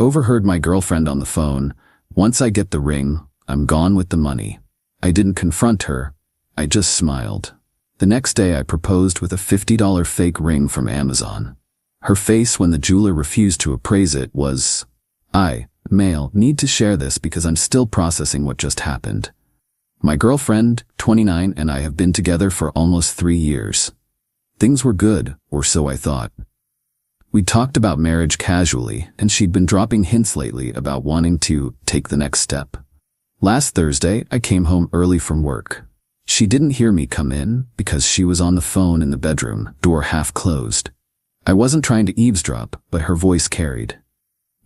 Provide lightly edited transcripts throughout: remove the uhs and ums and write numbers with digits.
overheard my girlfriend on the phone. Once I get the ring, I'm gone with the money. I didn't confront her. I just smiled. The next day I proposed with a $50 fake ring from Amazon. Her face when the jeweler refused to appraise it was, male, need to share this because I'm still processing what just happened. My girlfriend, 29, and I have been together for almost 3 years. Things were good, or so I thought. We talked about marriage casually, and she'd been dropping hints lately about wanting to take the next step. Last Thursday, I came home early from work. She didn't hear me come in because she was on the phone in the bedroom, door half closed. I wasn't trying to eavesdrop, but her voice carried.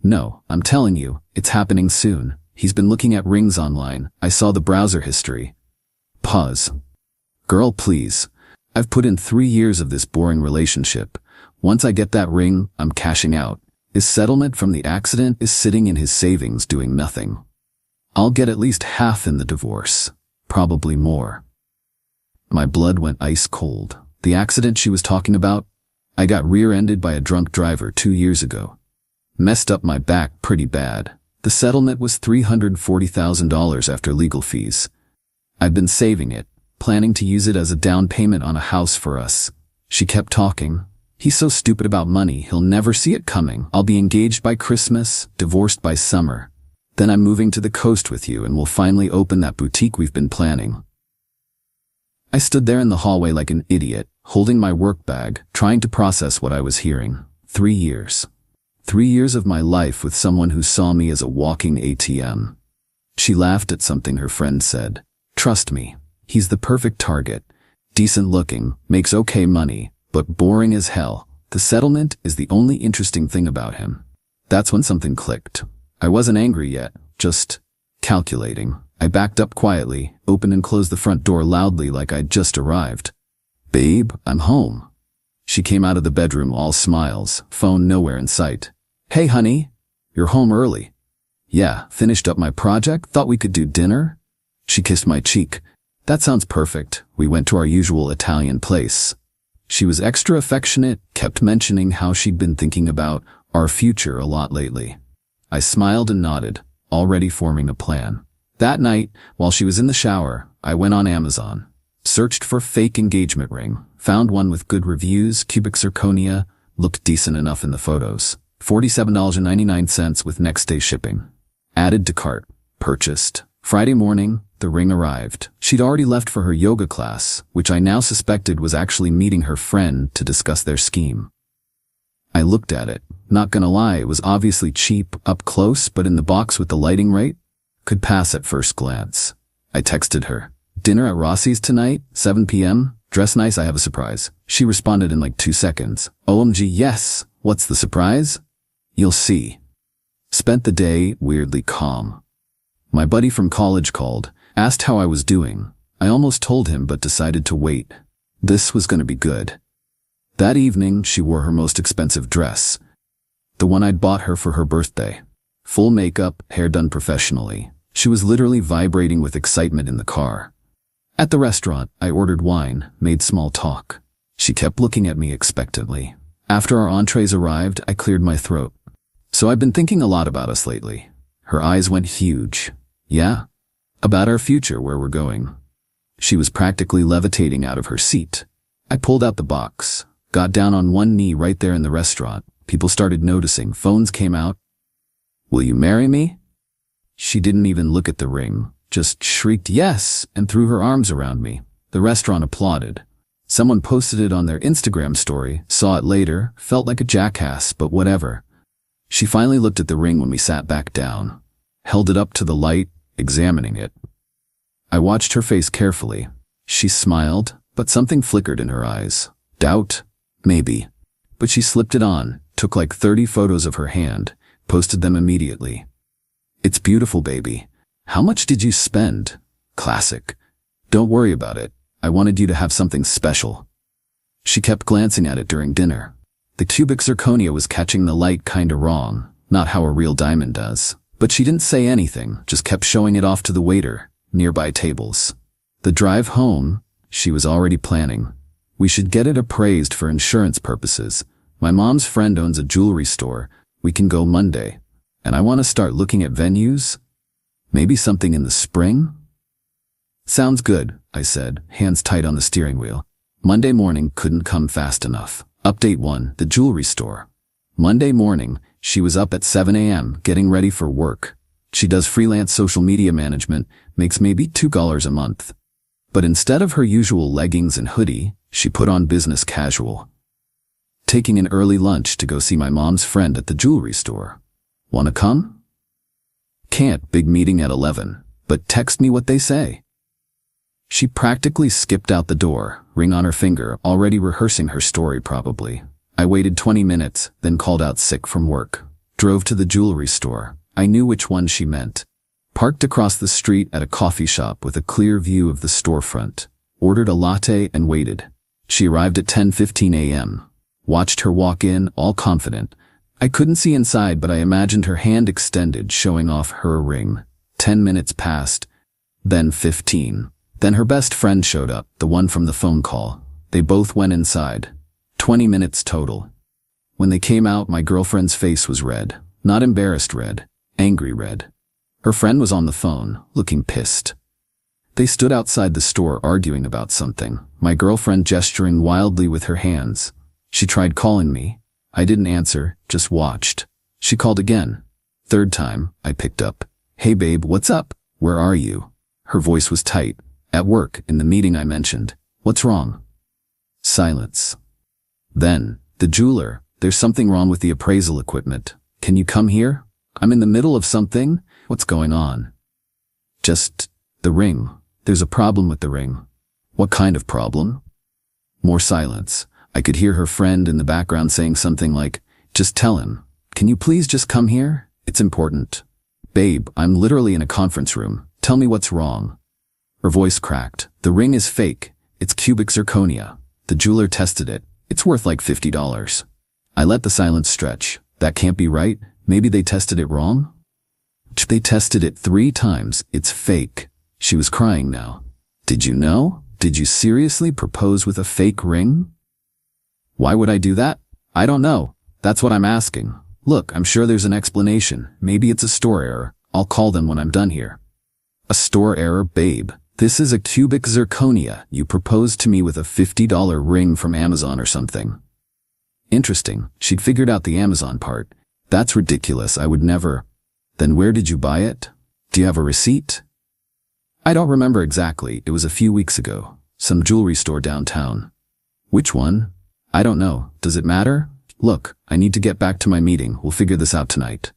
No, I'm telling you, it's happening soon. He's been looking at rings online. I saw the browser history. Pause. Girl, please. I've put in 3 years of this boring relationship. Once I get that ring, I'm cashing out. His settlement from the accident is sitting in his savings doing nothing. I'll get at least half in the divorce. Probably more. My blood went ice cold. The accident she was talking about? I got rear-ended by a drunk driver 2 years ago. Messed up my back pretty bad. The settlement was $340,000 after legal fees. I've been saving it, planning to use it as a down payment on a house for us. She kept talking. He's so stupid about money, he'll never see it coming. I'll be engaged by Christmas, divorced by summer. Then I'm moving to the coast with you and we'll finally open that boutique we've been planning. I stood there in the hallway like an idiot, holding my work bag, trying to process what I was hearing. 3 years. 3 years of my life with someone who saw me as a walking ATM. She laughed at something her friend said. Trust me, he's the perfect target. Decent looking, makes okay money, but boring as hell. The settlement is the only interesting thing about him. That's when something clicked. I wasn't angry yet, just calculating. I backed up quietly, opened and closed the front door loudly like I'd just arrived. Babe, I'm home. She came out of the bedroom all smiles, phone nowhere in sight. Hey honey, you're home early. Yeah, finished up my project, thought we could do dinner? She kissed my cheek. That sounds perfect. We went to our usual Italian place. She was extra affectionate, kept mentioning how she'd been thinking about our future a lot lately. I smiled and nodded, already forming a plan. That night, while she was in the shower, I went on Amazon, searched for fake engagement ring, found one with good reviews, cubic zirconia, looked decent enough in the photos. $47.99 with next day shipping. Added to cart. Purchased. Friday morning, the ring arrived. She'd already left for her yoga class, which I now suspected was actually meeting her friend to discuss their scheme. I looked at it. Not gonna lie, it was obviously cheap, up close, but in the box with the lighting right, could pass at first glance. I texted her. Dinner at Rossi's tonight, 7 p.m. Dress nice, I have a surprise. She responded in like 2 seconds. OMG, yes. What's the surprise? You'll see. Spent the day weirdly calm. My buddy from college called, asked how I was doing. I almost told him but decided to wait. This was gonna be good. That evening, she wore her most expensive dress. The one I'd bought her for her birthday. Full makeup, hair done professionally. She was literally vibrating with excitement in the car. At the restaurant, I ordered wine, made small talk. She kept looking at me expectantly. After our entrees arrived, I cleared my throat. So I've been thinking a lot about us lately. Her eyes went huge. Yeah? About our future, where we're going. She was practically levitating out of her seat. I pulled out the box, got down on one knee right there in the restaurant. People started noticing, phones came out. Will you marry me? She didn't even look at the ring, just shrieked yes and threw her arms around me. The restaurant applauded. Someone posted it on their Instagram story, saw it later, felt like a jackass, but whatever. She finally looked at the ring when we sat back down, held it up to the light, examining it. I watched her face carefully. She smiled, but something flickered in her eyes. Doubt? Maybe. But she slipped it on, took like 30 photos of her hand, posted them immediately. It's beautiful, baby. How much did you spend? Classic. Don't worry about it. I wanted you to have something special. She kept glancing at it during dinner. The cubic zirconia was catching the light kinda wrong, not how a real diamond does. But she didn't say anything, just kept showing it off to the waiter, nearby tables. The drive home, she was already planning. We should get it appraised for insurance purposes. My mom's friend owns a jewelry store. We can go Monday. And I want to start looking at venues. Maybe something in the spring? Sounds good, I said, hands tight on the steering wheel. Monday morning couldn't come fast enough. Update 1, the jewelry store. Monday morning, she was up at 7 a.m. getting ready for work. She does freelance social media management, makes maybe $2 a month. But instead of her usual leggings and hoodie, she put on business casual. Taking an early lunch to go see my mom's friend at the jewelry store. Wanna come? Can't, big meeting at 11, but text me what they say. She practically skipped out the door, ring on her finger, already rehearsing her story probably. I waited 20 minutes, then called out sick from work. Drove to the jewelry store. I knew which one she meant. Parked across the street at a coffee shop with a clear view of the storefront. Ordered a latte and waited. She arrived at 10:15 a.m. Watched her walk in, all confident. I couldn't see inside, but I imagined her hand extended, showing off her ring. 10 minutes passed. Then 15. Then her best friend showed up, the one from the phone call. They both went inside. 20 minutes total. When they came out, my girlfriend's face was red. Not embarrassed red, angry red. Her friend was on the phone, looking pissed. They stood outside the store arguing about something, my girlfriend gesturing wildly with her hands. She tried calling me. I didn't answer, just watched. She called again. Third time, I picked up. Hey babe, what's up? Where are you? Her voice was tight. At work, in the meeting I mentioned. What's wrong? Silence. Then, the jeweler, there's something wrong with the appraisal equipment. Can you come here? I'm in the middle of something. What's going on? Just, the ring. There's a problem with the ring. What kind of problem? More silence. I could hear her friend in the background saying something like, just tell him. Can you please just come here? It's important. Babe, I'm literally in a conference room. Tell me what's wrong. Her voice cracked. The ring is fake. It's cubic zirconia. The jeweler tested it. It's worth like $50. I let the silence stretch. That can't be right. Maybe they tested it wrong? They tested it 3 times. It's fake. She was crying now. Did you know? Did you seriously propose with a fake ring? Why would I do that? I don't know. That's what I'm asking. Look, I'm sure there's an explanation. Maybe it's a store error. I'll call them when I'm done here. A store error, babe. This is a cubic zirconia. You proposed to me with a $50 ring from Amazon or something. Interesting. She'd figured out the Amazon part. That's ridiculous. I would never. Then where did you buy it? Do you have a receipt? I don't remember exactly. It was a few weeks ago. Some jewelry store downtown. Which one? I don't know. Does it matter? Look, I need to get back to my meeting. We'll figure this out tonight.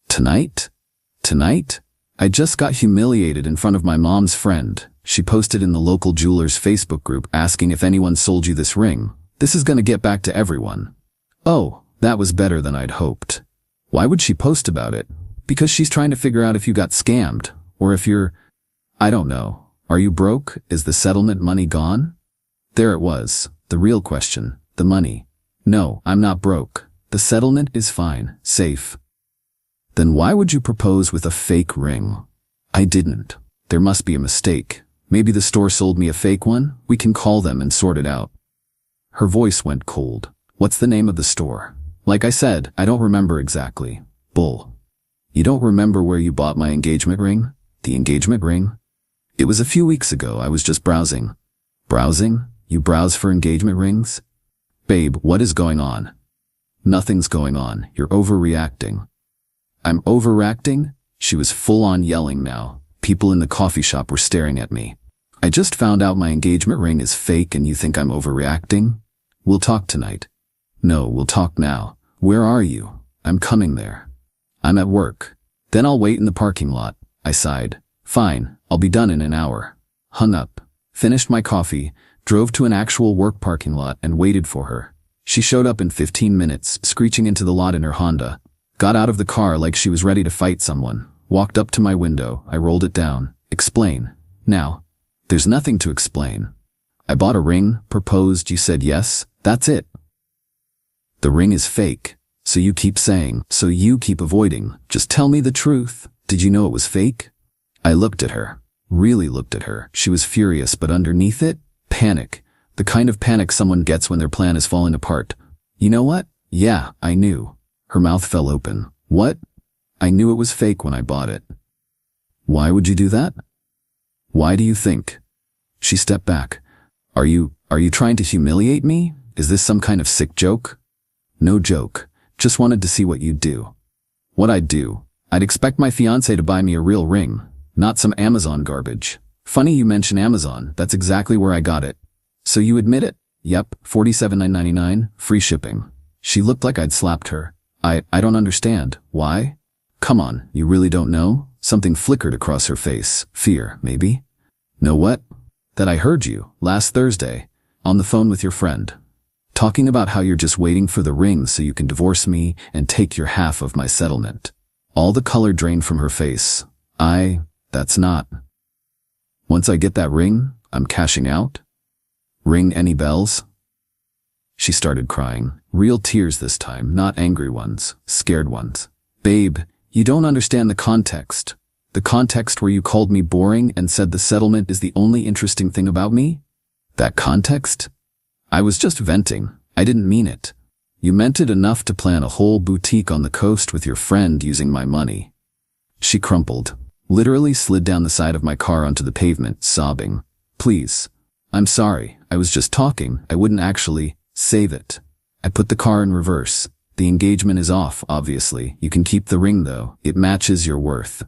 Tonight? Tonight? I just got humiliated in front of my mom's friend. She posted in the local jeweler's Facebook group asking if anyone sold you this ring. This is gonna get back to everyone. Oh, that was better than I'd hoped. Why would she post about it? Because she's trying to figure out if you got scammed, or if you're... I don't know. Are you broke? Is the settlement money gone? There it was. The real question. The money. No, I'm not broke. The settlement is fine. Safe. Then why would you propose with a fake ring? I didn't. There must be a mistake. Maybe the store sold me a fake one? We can call them and sort it out. Her voice went cold. What's the name of the store? Like I said, I don't remember exactly. Bull. You don't remember where you bought my engagement ring? The engagement ring? It was a few weeks ago. I was just browsing. Browsing? You browse for engagement rings? Babe, what is going on? Nothing's going on. You're overreacting. I'm overreacting? She was full on yelling now. People in the coffee shop were staring at me. I just found out my engagement ring is fake and you think I'm overreacting? We'll talk tonight. No, we'll talk now. Where are you? I'm coming there. I'm at work. Then I'll wait in the parking lot. I sighed. Fine, I'll be done in an hour. Hung up. Finished my coffee, drove to an actual work parking lot and waited for her. She showed up in 15 minutes, screeching into the lot in her Honda. Got out of the car like she was ready to fight someone. Walked up to my window. I rolled it down. Explain. Now. There's nothing to explain. I bought a ring, proposed, you said yes. That's it. The ring is fake. So you keep saying, so you keep avoiding. Just tell me the truth. Did you know it was fake? I looked at her. Really looked at her. She was furious, but underneath it, panic. The kind of panic someone gets when their plan is falling apart. You know what? Yeah, I knew. Her mouth fell open. What? I knew it was fake when I bought it. Why would you do that? Why do you think? She stepped back. Are you trying to humiliate me? Is this some kind of sick joke? No joke. Just wanted to see what you'd do. What I'd do? I'd expect my fiancé to buy me a real ring, not some Amazon garbage. Funny you mention Amazon, that's exactly where I got it. So you admit it? Yep, $47.99, free shipping. She looked like I'd slapped her. I don't understand. Why? Come on, you really don't know? Something flickered across her face. Fear, maybe? Know what? That I heard you, last Thursday, on the phone with your friend, talking about how you're just waiting for the ring so you can divorce me and take your half of my settlement. All the color drained from her face. That's not. Once I get that ring, I'm cashing out? Ring any bells? She started crying. Real tears this time, not angry ones, scared ones. Babe, you don't understand the context. The context where you called me boring and said the settlement is the only interesting thing about me? That context? I was just venting. I didn't mean it. You meant it enough to plan a whole boutique on the coast with your friend using my money. She crumpled, literally slid down the side of my car onto the pavement, sobbing. Please. I'm sorry. I was just talking. I wouldn't actually. Save it. I put the car in reverse. The engagement is off, obviously. You can keep the ring though. It matches your worth.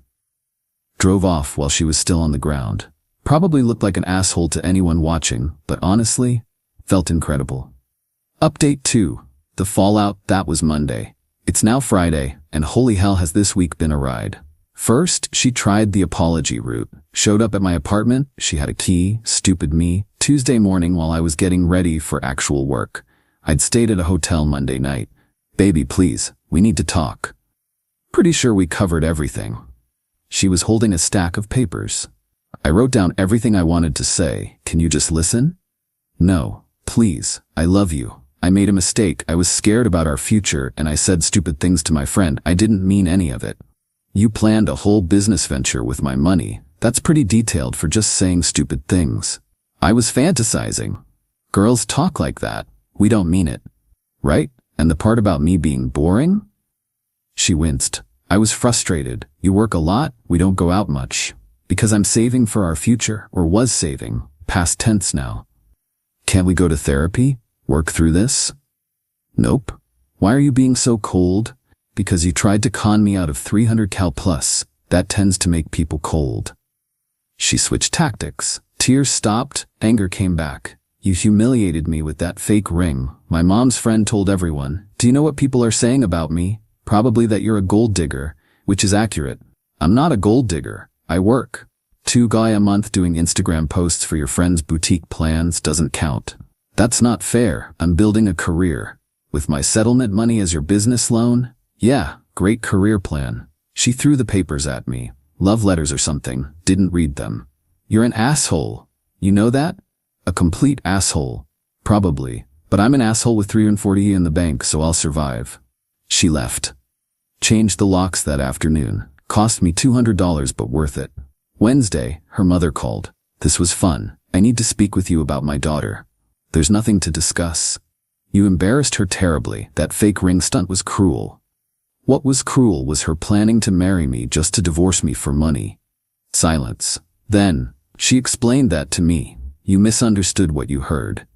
Drove off while she was still on the ground. Probably looked like an asshole to anyone watching, but honestly, felt incredible. Update 2. The fallout, that was Monday. It's now Friday, and holy hell has this week been a ride. First, she tried the apology route. Showed up at my apartment, she had a key, stupid me, Tuesday morning while I was getting ready for actual work. I'd stayed at a hotel Monday night. Baby, please, we need to talk. Pretty sure we covered everything. She was holding a stack of papers. I wrote down everything I wanted to say. Can you just listen? No, please, I love you. I made a mistake. I was scared about our future and I said stupid things to my friend. I didn't mean any of it. You planned a whole business venture with my money. That's pretty detailed for just saying stupid things. I was fantasizing. Girls talk like that. We don't mean it. Right? And the part about me being boring? She winced. I was frustrated. You work a lot, we don't go out much. Because I'm saving for our future, or was saving. Past tense now. Can't we go to therapy? Work through this? Nope. Why are you being so cold? Because you tried to con me out of 300 cal plus. That tends to make people cold. She switched tactics. Tears stopped, anger came back. You humiliated me with that fake ring. My mom's friend told everyone. Do you know what people are saying about me? Probably that you're a gold digger, which is accurate. I'm not a gold digger. I work. $2K a month doing Instagram posts for your friend's boutique plans doesn't count. That's not fair. I'm building a career. With my settlement money as your business loan? Yeah, great career plan. She threw the papers at me. Love letters or something. Didn't read them. You're an asshole. You know that? A complete asshole. Probably. But I'm an asshole with $340 in the bank, so I'll survive. She left. Changed the locks that afternoon. Cost me $200, but worth it. Wednesday, her mother called. This was fun. I need to speak with you about my daughter. There's nothing to discuss. You embarrassed her terribly. That fake ring stunt was cruel. What was cruel was her planning to marry me just to divorce me for money. Silence. Then, she explained that to me. You misunderstood what you heard.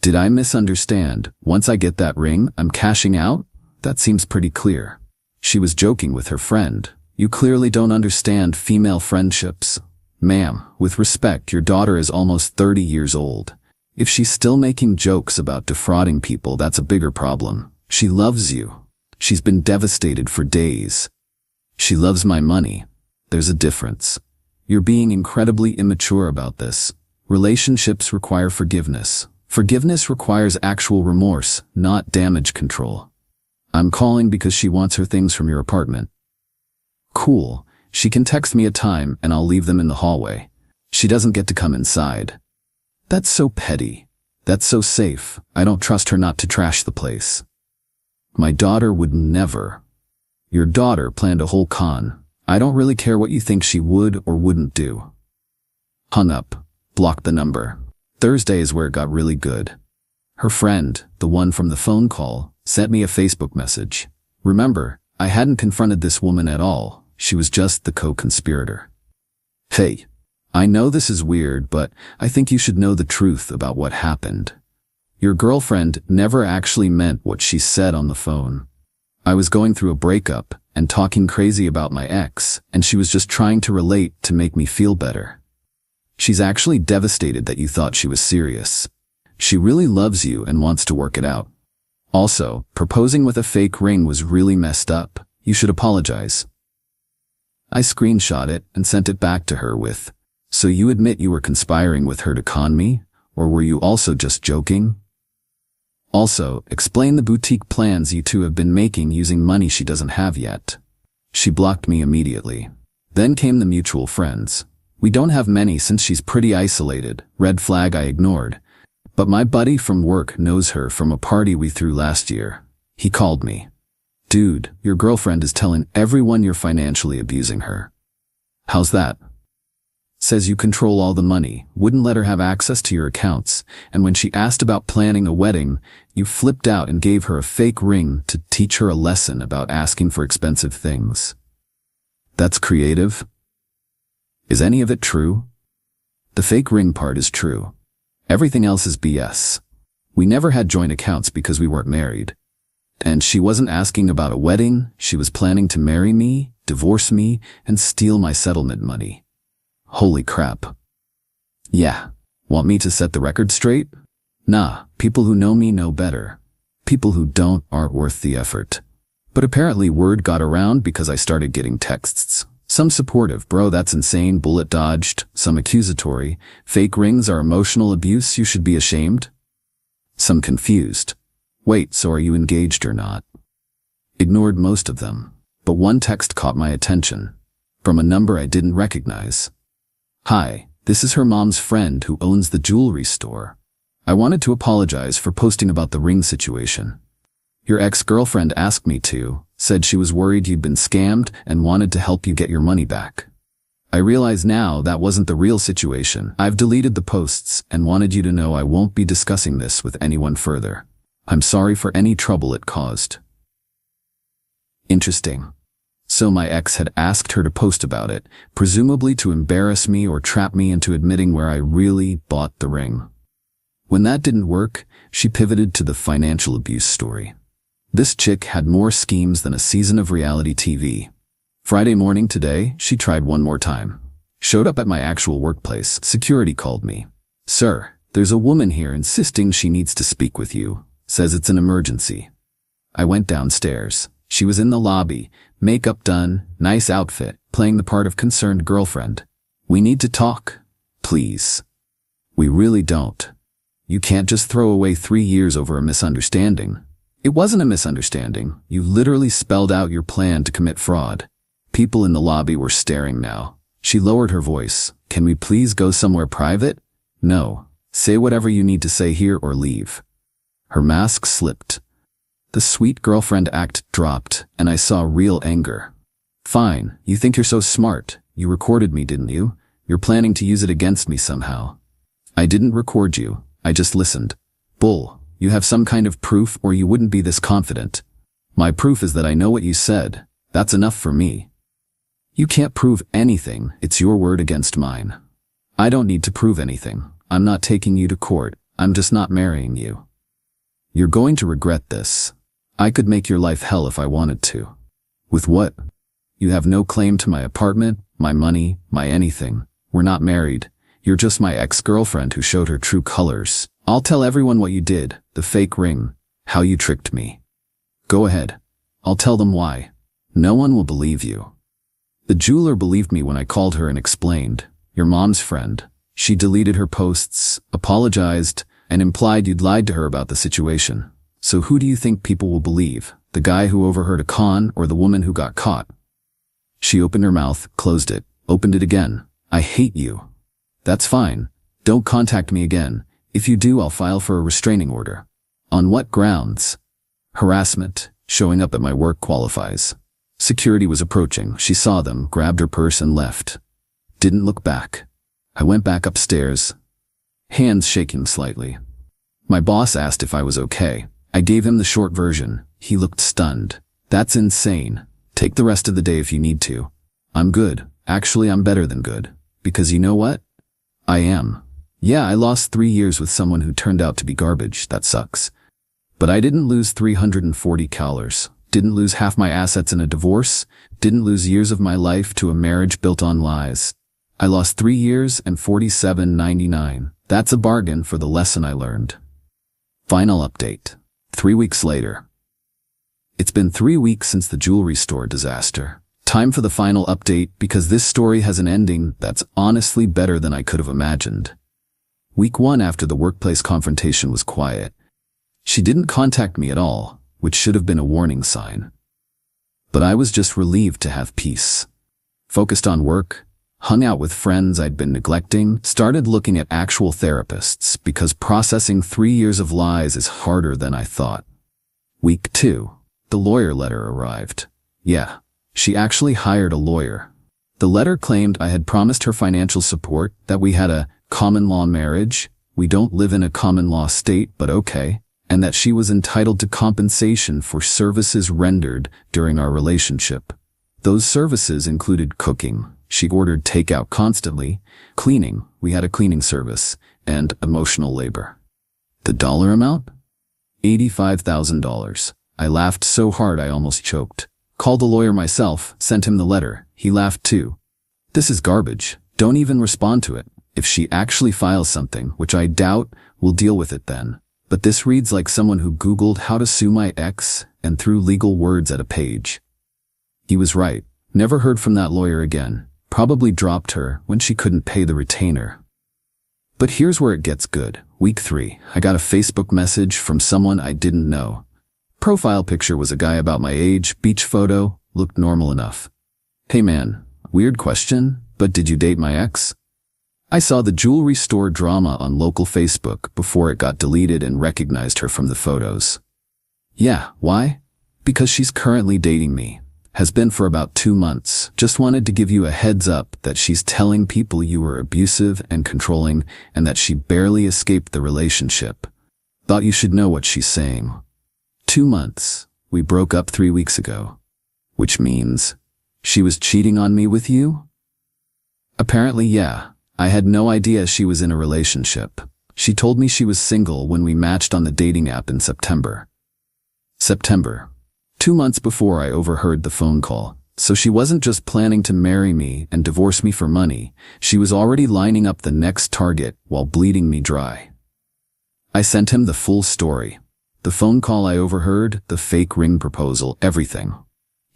Did I misunderstand? Once I get that ring, I'm cashing out? That seems pretty clear. She was joking with her friend. You clearly don't understand female friendships. Ma'am, with respect, your daughter is almost 30 years old. If she's still making jokes about defrauding people, that's a bigger problem. She loves you. She's been devastated for days. She loves my money. There's a difference. You're being incredibly immature about this. Relationships require forgiveness. Forgiveness requires actual remorse, not damage control. I'm calling because she wants her things from your apartment. Cool. She can text me a time and I'll leave them in the hallway. She doesn't get to come inside. That's so petty. That's so safe. I don't trust her not to trash the place. My daughter would never. Your daughter planned a whole con. I don't really care what you think she would or wouldn't do. Hung up. Blocked the number. Thursday is where it got really good. Her friend, the one from the phone call, sent me a Facebook message. Remember, I hadn't confronted this woman at all. She was just the co-conspirator. Hey, I know this is weird, but I think you should know the truth about what happened. Your girlfriend never actually meant what she said on the phone. I was going through a breakup and talking crazy about my ex, and she was just trying to relate to make me feel better. She's actually devastated that you thought she was serious. She really loves you and wants to work it out. Also, proposing with a fake ring was really messed up. You should apologize. I screenshot it and sent it back to her with, "So you admit you were conspiring with her to con me? Or were you also just joking? Also, explain the boutique plans you two have been making using money she doesn't have yet." She blocked me immediately. Then came the mutual friends. We don't have many since she's pretty isolated. Red flag I ignored. But my buddy from work knows her from a party we threw last year. He called me. "Dude, your girlfriend is telling everyone you're financially abusing her." "How's that?" "Says you control all the money, wouldn't let her have access to your accounts, and when she asked about planning a wedding, you flipped out and gave her a fake ring to teach her a lesson about asking for expensive things." "That's creative. Is any of it true?" "The fake ring part is true. Everything else is BS. We never had joint accounts because we weren't married. And she wasn't asking about a wedding, she was planning to marry me, divorce me, and steal my settlement money." Holy crap. "Yeah. Want me to set the record straight?" "Nah, people who know me know better. People who don't aren't worth the effort." But apparently word got around because I started getting texts. Some supportive, "Bro, that's insane, bullet dodged," some accusatory, "Fake rings are emotional abuse, you should be ashamed." Some confused, "Wait, so are you engaged or not?" Ignored most of them, but one text caught my attention, from a number I didn't recognize. "Hi, this is her mom's friend who owns the jewelry store. I wanted to apologize for posting about the ring situation. Your ex-girlfriend asked me to, said she was worried you'd been scammed and wanted to help you get your money back. I realize now that wasn't the real situation. I've deleted the posts and wanted you to know I won't be discussing this with anyone further. I'm sorry for any trouble it caused." Interesting. So my ex had asked her to post about it, presumably to embarrass me or trap me into admitting where I really bought the ring. When that didn't work, she pivoted to the financial abuse story. This chick had more schemes than a season of reality TV. Friday morning today, she tried one more time. Showed up at my actual workplace. Security called me. "Sir, there's a woman here insisting she needs to speak with you. Says it's an emergency." I went downstairs. She was in the lobby, makeup done, nice outfit, playing the part of concerned girlfriend. "We need to talk. Please." "We really don't. You can't just throw away 3 years over a misunderstanding." "It wasn't a misunderstanding. You literally spelled out your plan to commit fraud." People in the lobby were staring now. She lowered her voice. "Can we please go somewhere private?" "No. Say whatever you need to say here or leave." Her mask slipped. The sweet girlfriend act dropped, and I saw real anger. "Fine, you think you're so smart. You recorded me, didn't you? You're planning to use it against me somehow." "I didn't record you. I just listened." "Bull, you have some kind of proof or you wouldn't be this confident." "My proof is that I know what you said. That's enough for me." "You can't prove anything. It's your word against mine." "I don't need to prove anything. I'm not taking you to court. I'm just not marrying you." "You're going to regret this. I could make your life hell if I wanted to." "With what?" "You have no claim to my apartment, my money, my anything. We're not married. You're just my ex-girlfriend who showed her true colors. I'll tell everyone what you did, the fake ring, how you tricked me." "Go ahead. I'll tell them why." "No one will believe you." The jeweler believed me when I called her and explained. "Your mom's friend. She deleted her posts, apologized, and implied you'd lied to her about the situation. So who do you think people will believe? The guy who overheard a con or the woman who got caught?" She opened her mouth, closed it, opened it again. "I hate you." "That's fine. Don't contact me again. If you do, I'll file for a restraining order." "On what grounds?" "Harassment. Showing up at my work qualifies." Security was approaching. She saw them, grabbed her purse and left. Didn't look back. I went back upstairs, hands shaking slightly. My boss asked if I was okay. I gave him the short version. He looked stunned. "That's insane. Take the rest of the day if you need to. I'm good. Actually, I'm better than good. Because you know what? I am. Yeah, I lost 3 years with someone who turned out to be garbage. That sucks. But I didn't lose 340 calories. Didn't lose half my assets in a divorce. Didn't lose years of my life to a marriage built on lies. I lost 3 years and $47.99. That's a bargain for the lesson I learned. Final update. 3 weeks later. It's been 3 weeks since the jewelry store disaster. Time for the final update because this story has an ending that's honestly better than I could have imagined. Week 1 after the workplace confrontation was quiet. She didn't contact me at all, which should have been a warning sign. But I was just relieved to have peace. Focused on work, hung out with friends I'd been neglecting, started looking at actual therapists because processing 3 years of lies is harder than I thought. Week 2. The lawyer letter arrived. Yeah, she actually hired a lawyer. The letter claimed I had promised her financial support, that we had a common law marriage, we don't live in a common law state, but okay, and that she was entitled to compensation for services rendered during our relationship. Those services included cooking, she ordered takeout constantly, cleaning, we had a cleaning service, and emotional labor. The dollar amount? $85,000. I laughed so hard I almost choked. Called the lawyer myself, sent him the letter. He laughed too. This is garbage. Don't even respond to it. If she actually files something, which I doubt, we'll deal with it then. But this reads like someone who Googled how to sue my ex and threw legal words at a page. He was right. Never heard from that lawyer again. Probably dropped her when she couldn't pay the retainer. But here's where it gets good. Week 3, I got a Facebook message from someone I didn't know. Profile picture was a guy about my age, beach photo, looked normal enough. Hey man, weird question, but did you date my ex? I saw the jewelry store drama on local Facebook before it got deleted and recognized her from the photos. Yeah, why? Because she's currently dating me. Has been for about 2 months. Just wanted to give you a heads up that she's telling people you were abusive and controlling and that she barely escaped the relationship. Thought you should know what she's saying. 2 months. We broke up 3 weeks ago. Which means she was cheating on me with you? Apparently, yeah. I had no idea she was in a relationship. She told me she was single when we matched on the dating app in September. 2 months before I overheard the phone call. So she wasn't just planning to marry me and divorce me for money. She was already lining up the next target while bleeding me dry. I sent him the full story. The phone call I overheard, the fake ring proposal, everything.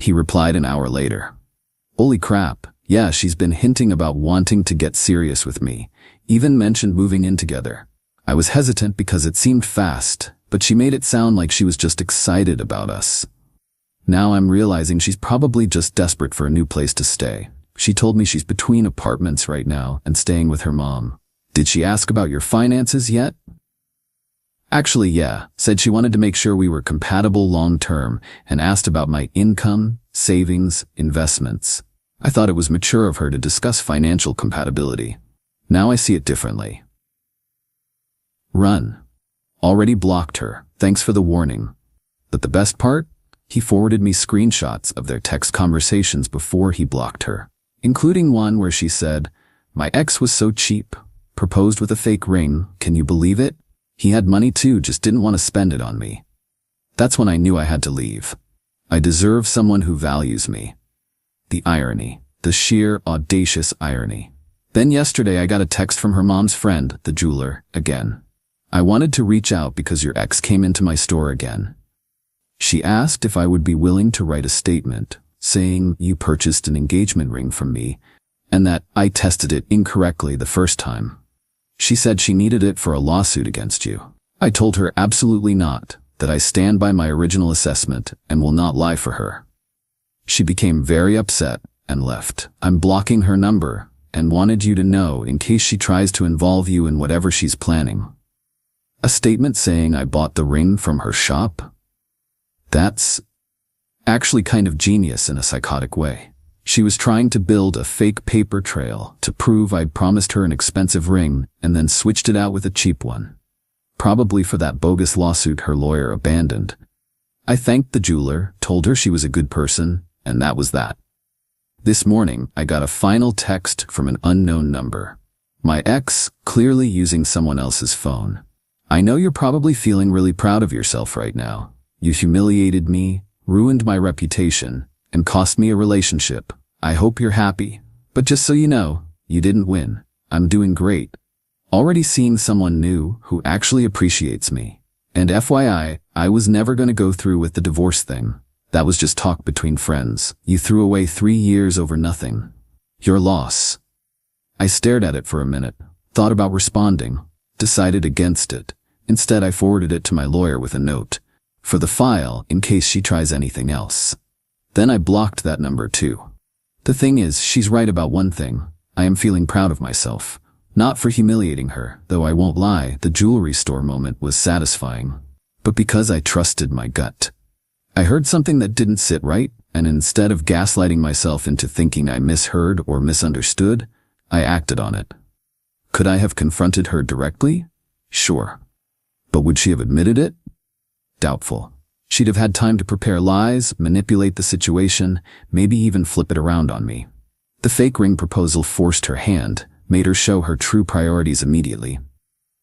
He replied an hour later. Holy crap, yeah, she's been hinting about wanting to get serious with me. Even mentioned moving in together. I was hesitant because it seemed fast, but she made it sound like she was just excited about us. Now I'm realizing she's probably just desperate for a new place to stay. She told me she's between apartments right now and staying with her mom. Did she ask about your finances yet? Actually, yeah. Said she wanted to make sure we were compatible long-term and asked about my income, savings, investments. I thought it was mature of her to discuss financial compatibility. Now I see it differently. Run. Already blocked her. Thanks for the warning. But the best part? He forwarded me screenshots of their text conversations before he blocked her, including one where she said, "My ex was so cheap, proposed with a fake ring, can you believe it? He had money too, just didn't want to spend it on me." That's when I knew I had to leave. I deserve someone who values me. The irony, the sheer audacious irony. Then yesterday I got a text from her mom's friend, the jeweler, again. I wanted to reach out because your ex came into my store again. She asked if I would be willing to write a statement, saying you purchased an engagement ring from me, and that I tested it incorrectly the first time. She said she needed it for a lawsuit against you. I told her absolutely not, that I stand by my original assessment and will not lie for her. She became very upset and left. I'm blocking her number and wanted you to know in case she tries to involve you in whatever she's planning. A statement saying I bought the ring from her shop? That's actually kind of genius in a psychotic way. She was trying to build a fake paper trail to prove I'd promised her an expensive ring and then switched it out with a cheap one. Probably for that bogus lawsuit her lawyer abandoned. I thanked the jeweler, told her she was a good person, And that was that. This morning, I got a final text from an unknown number. My ex, clearly using someone else's phone. I know you're probably feeling really proud of yourself right now. You humiliated me, ruined my reputation, and cost me a relationship. I hope you're happy. But just so you know, you didn't win. I'm doing great. Already seeing someone new who actually appreciates me. And FYI, I was never going to go through with the divorce thing. That was just talk between friends. You threw away 3 years over nothing. Your loss. I stared at it for a minute, thought about responding, decided against it. Instead, I forwarded it to my lawyer with a note for the file in case she tries anything else. Then I blocked that number too. The thing is, she's right about one thing. I am feeling proud of myself. Not for humiliating her, though I won't lie, the jewelry store moment was satisfying. But because I trusted my gut. I heard something that didn't sit right, and instead of gaslighting myself into thinking I misheard or misunderstood, I acted on it. Could I have confronted her directly? Sure. But would she have admitted it? Doubtful. She'd have had time to prepare lies, manipulate the situation, maybe even flip it around on me. The fake ring proposal forced her hand, made her show her true priorities immediately.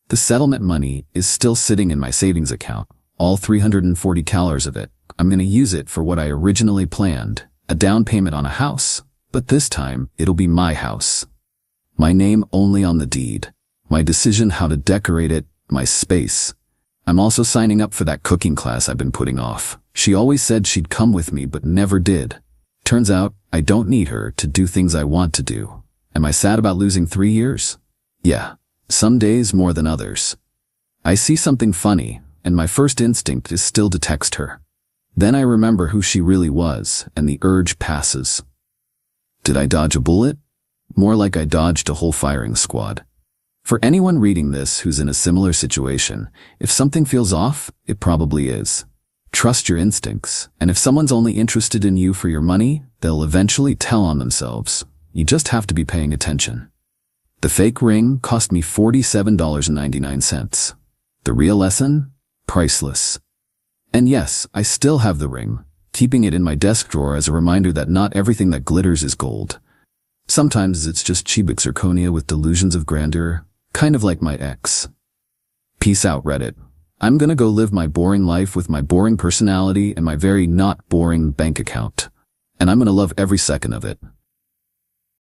The settlement money is still sitting in my savings account, all $340 of it. I'm going to use it for what I originally planned, a down payment on a house, but this time it'll be my house. My name only on the deed, my decision how to decorate it, my space. I'm also signing up for that cooking class I've been putting off. She always said she'd come with me but never did. Turns out I don't need her to do things I want to do. Am I sad about losing 3 years? Yeah, some days more than others. I see something funny, and my first instinct is still to text her. Then I remember who she really was, and the urge passes. Did I dodge a bullet? More like I dodged a whole firing squad. For anyone reading this who's in a similar situation, if something feels off, it probably is. Trust your instincts, and if someone's only interested in you for your money, they'll eventually tell on themselves. You just have to be paying attention. The fake ring cost me $47.99. The real lesson? Priceless. And yes, I still have the ring, keeping it in my desk drawer as a reminder that not everything that glitters is gold. Sometimes it's just cheap zirconia with delusions of grandeur, kind of like my ex. Peace out, Reddit. I'm gonna go live my boring life with my boring personality and my very not boring bank account. And I'm gonna love every second of it.